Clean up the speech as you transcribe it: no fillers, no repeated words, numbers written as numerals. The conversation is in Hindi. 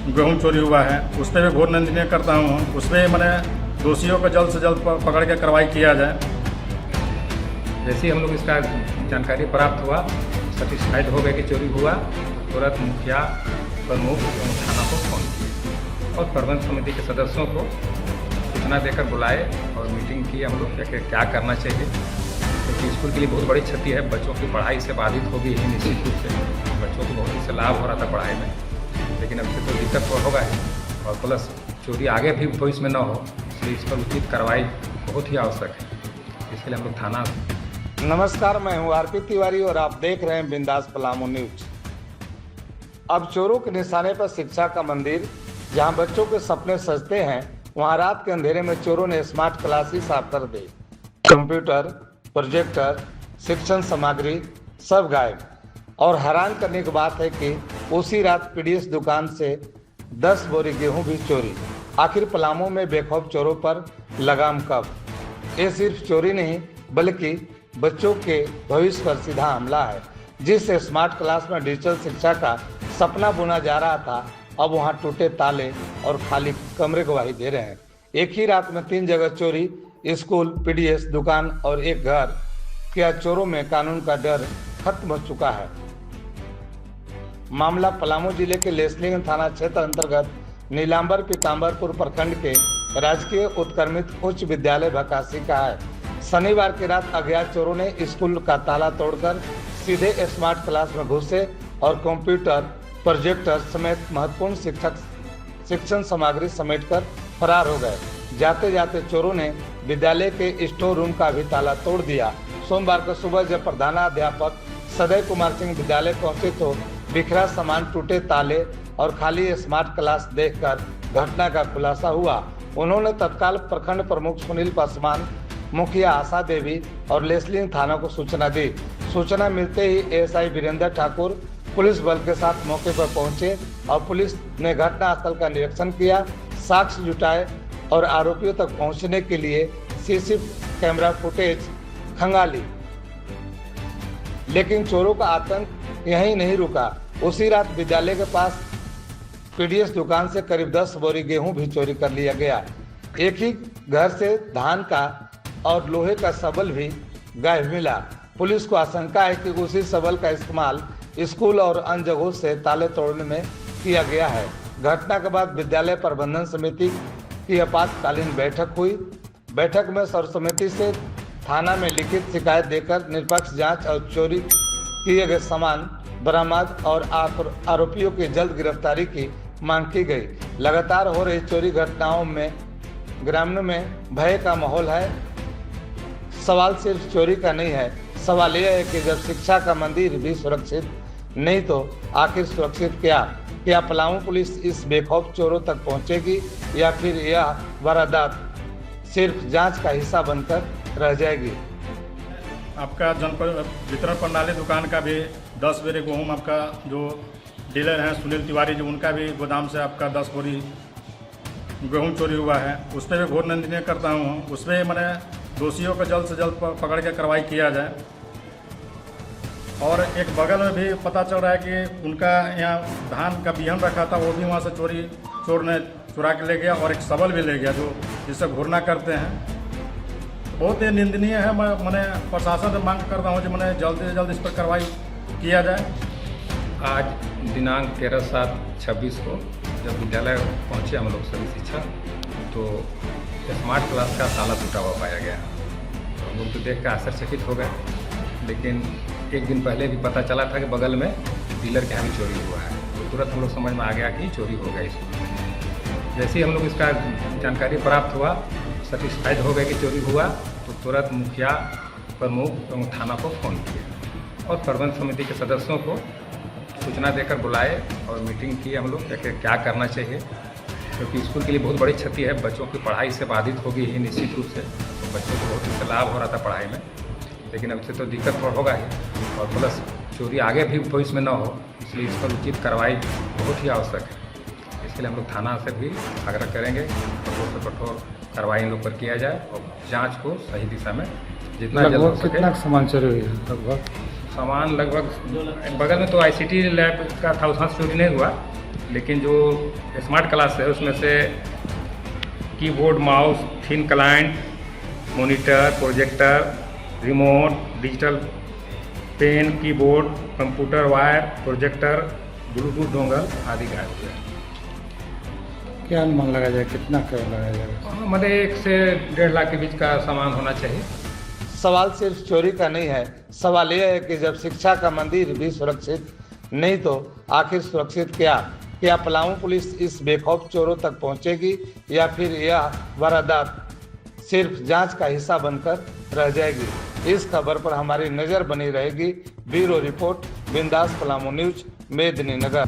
गेहूं चोरी हुआ है, उस पर भी घोर निंदनीय करता हूँ। उस पर मैंने दोषियों को जल्द से जल्द पकड़ के कार्रवाई किया जाए। जैसे ही हम लोग इसका जानकारी प्राप्त हुआ, सेटिस्फाइड हो गए कि चोरी हुआ, तुरंत मुखिया, प्रमुख एवं थाना को फोन किए और प्रबंध समिति के सदस्यों को सूचना देकर बुलाए और मीटिंग की हम लोग कि क्या करना चाहिए, क्योंकि स्कूल के लिए बहुत बड़ी क्षति है। बच्चों की पढ़ाई से बाधित होगी ही निश्चित रूप से। बच्चों को बहुत इससे लाभ हो रहा था पढ़ाई में, लेकिन अब से तो दिक्कत तो होगा ही, और प्लस चोरी आगे भी भविष्य में न हो, इसलिए इस पर उचित कार्रवाई बहुत ही आवश्यक है। इसके लिए हम लोग थाना। नमस्कार, मैं हूं आरपी तिवारी और आप देख रहे हैं बिंदास पलामू न्यूज। अब चोरों के निशाने पर शिक्षा का मंदिर, जहां बच्चों के सपने सजते हैं, वहां रात के अंधेरे में चोरों ने स्मार्ट क्लास ही साफ कर दी। कंप्यूटर, प्रोजेक्टर, शिक्षण सामग्री सब गायब। और हैरान करने की बात है कि उसी रात पीडीएस दुकान से 10 बोरी गेहूं भी चोरी। आखिर पलामू में बेखौफ चोरों पर लगाम कब? ये सिर्फ चोरी नहीं बल्कि बच्चों के भविष्य पर सीधा हमला है। जिस स्मार्ट क्लास में डिजिटल शिक्षा का सपना बुना जा रहा था, अब वहां टूटे ताले और खाली कमरे गवाही दे रहे हैं। एक ही रात में 3 जगह चोरी, स्कूल, पीडीएस दुकान और एक घर। क्या चोरों में कानून का डर खत्म हो चुका है? मामला पलामू जिले के लेस्लिंग थाना क्षेत्र अंतर्गत नीलांबर पीताम्बरपुर प्रखंड के राजकीय उत्क्रमित उच्च विद्यालय भकासी का है। शनिवार की रात अज्ञात चोरों ने स्कूल का ताला तोड़कर सीधे स्मार्ट क्लास में घुसे और कंप्यूटर, प्रोजेक्टर समेत महत्वपूर्ण शिक्षण सामग्री समेटकर फरार हो गए। जाते जाते चोरों ने विद्यालय के स्टोर रूम का भी ताला तोड़ दिया। सोमवार को सुबह जब प्रधानाध्यापक सदय कुमार सिंह विद्यालय पहुंचे तो बिखरा सामान, टूटे ताले और खाली स्मार्ट क्लास देखकर घटना का खुलासा हुआ। उन्होंने तत्काल प्रखंड प्रमुख सुनील पासवान, मुखिया आशा देवी और लेस्लिंग थाना को सूचना दी। सूचना मिलते ही एएसआई वीरेंद्र ठाकुर पुलिस बल के साथ मौके पर पहुंचे और पुलिस ने घटनास्थल का निरीक्षण किया, साक्ष्य जुटाए और आरोपियों तक पहुंचने के लिए सीसीटीवी कैमरा फुटेज खंगाली। लेकिन चोरों का आतंक यहीं नहीं रुका। उसी रात विद्यालय के पास पीडीएस दुकान से करीब 10 बोरी गेहूं भी चोरी कर लिया गया। एक ही घर से धान का और लोहे का सबल भी गायब मिला। पुलिस को आशंका है कि उसी सबल का इस्तेमाल स्कूल और अन्य जगहों से ताले तोड़ने में किया गया है। घटना के बाद विद्यालय प्रबंधन समिति की आपातकालीन बैठक हुई। बैठक में सर्वसम्मति से थाना में लिखित शिकायत देकर निष्पक्ष जांच और चोरी किए गए सामान बरामद और आरोपियों की जल्द गिरफ्तारी की मांग की गई। लगातार हो रही चोरी घटनाओं में ग्रामीणों में भय का माहौल है। सवाल सिर्फ चोरी का नहीं है, सवाल यह है कि जब शिक्षा का मंदिर भी सुरक्षित नहीं तो आखिर सुरक्षित क्या पलामू पुलिस इस बेखौफ चोरों तक पहुंचेगी या फिर यह वारदात सिर्फ जांच का हिस्सा बनकर रह जाएगी? आपका जनपद वितरण प्रणाली दुकान का भी 10 बोरी गेहूँ, आपका जो डीलर हैं सुनील तिवारी जी, उनका भी गोदाम से आपका 10 बोरी गेहूँ चोरी हुआ है। उस पर भी घोर निंदनीय करता हूँ। उस पर मैंने दोषियों को जल्द से जल्द पकड़ के कार्रवाई किया जाए। और एक बगल में भी पता चल रहा है कि उनका यहाँ धान का बिहन रखा था, वो भी वहाँ से चोर ने चुरा के ले गया और एक सबल भी ले गया, जो जिससे घूरना करते हैं। बहुत ही निंदनीय है। मैंने प्रशासन से मांग करता हूँ कि मैंने जल्द से जल्द इस पर कार्रवाई किया जाए। आज दिनांक 13/7/26 को जब विद्यालय पहुँचे हम लोग सभी शिक्षक, तो स्मार्ट क्लास का ताला टूटा हुआ पाया गया। हम लोग तो देख कर आश्चर्यचकित हो गए, लेकिन एक दिन पहले भी पता चला था कि बगल में डीलर के यहाँ भी चोरी हुआ है, तो तुरंत हम लोग समझ में आ गया कि चोरी हो गया स्कूल में। जैसे ही हम लोग इसका जानकारी प्राप्त हुआ, सेटिस्फाइड हो गए कि चोरी हुआ, तो तुरंत मुखिया, प्रमुख एवं थाना को फ़ोन किया और प्रबंध समिति के सदस्यों को सूचना देकर बुलाए और मीटिंग की हम लोग कि क्या करना चाहिए, क्योंकि स्कूल के लिए बहुत बड़ी क्षति है। बच्चों की पढ़ाई से बाधित होगी ही निश्चित रूप से। बच्चों को बहुत इससे लाभ हो रहा था पढ़ाई में, लेकिन अब से तो दिक्कत तो होगा ही, और प्लस चोरी आगे भी भविष्य में न हो, इसलिए इस पर उचित कार्रवाई बहुत ही आवश्यक है। इसके लिए हम लोग थाना से भी आग्रह करेंगे कठोर से कठोर कार्रवाई इन लोग पर किया जाए और जांच को सही दिशा में जितना जल्द हो सके। कितना सामान चोरी हुई है लगभग? सामान लगभग बगल में तो आईसीटी लैब का था, उसमें चोरी नहीं हुआ, लेकिन जो स्मार्ट क्लास है उसमें से keyboard, mouse, thin client, monitor, projector, remote, digital pen, keyboard, computer wire, projector, bluetooth dongle आदि गायब हुए। क्या अनुमान लगाया जाए, कितना कर लगाया जाएगा? मतलब 1 से 1.5 लाख के बीच का सामान होना चाहिए। सवाल सिर्फ चोरी का नहीं है, सवाल यह है कि जब शिक्षा का मंदिर भी सुरक्षित नहीं तो आखिर सुरक्षित क्या पलामू पुलिस इस बेखौफ चोरों तक पहुंचेगी या फिर यह वारदात सिर्फ जांच का हिस्सा बनकर रह जाएगी? इस खबर पर हमारी नज़र बनी रहेगी। ब्यूरो रिपोर्ट, बिंदास पलामू न्यूज, मेदिनीनगर।